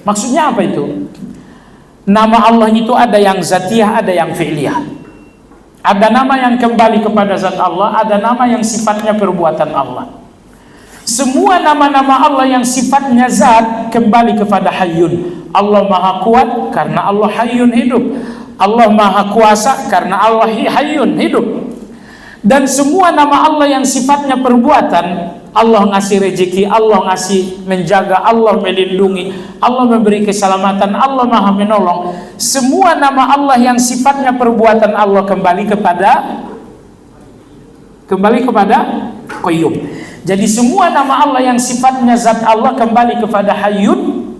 Maksudnya apa itu? Nama Allah itu ada yang zatiyah, ada yang fi'liyah. Ada nama yang kembali kepada zat Allah, ada nama yang sifatnya perbuatan Allah. Semua nama-nama Allah yang sifatnya zat kembali kepada Hayyun. Allah Maha Kuat karena Allah Hayyun hidup. Allah Maha Kuasa karena Allah Hayyun hidup. Dan semua nama Allah yang sifatnya perbuatan, Allah ngasih rezeki, Allah ngasih menjaga, Allah melindungi, Allah memberi keselamatan, Allah Maha menolong. Semua nama Allah yang sifatnya perbuatan Allah kembali kepada Qayyum. Jadi semua nama Allah yang sifatnya zat Allah kembali kepada Hayyun,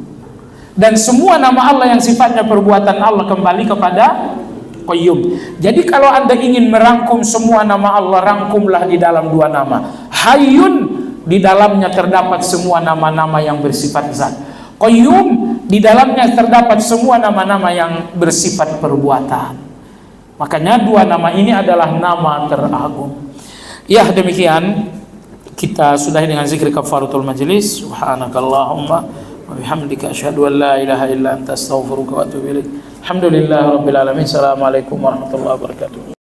dan semua nama Allah yang sifatnya perbuatan Allah kembali kepada Qayyum. Jadi kalau Anda ingin merangkum semua nama Allah, rangkumlah di dalam 2 nama. Hayyun, di dalamnya terdapat semua nama-nama yang bersifat zat. Qayyum, di dalamnya terdapat semua nama-nama yang bersifat perbuatan. Makanya 2 nama ini adalah nama teragung. Ya, demikian kita sudahi dengan zikir kafaratul majlis. Subhanakallahumma wa bihamdika asyhadu an la ilaha illa anta astaghfiruka wa atubu ilaik. Alhamdulillahirabbil alamin. Assalamualaikum warahmatullahi wabarakatuh.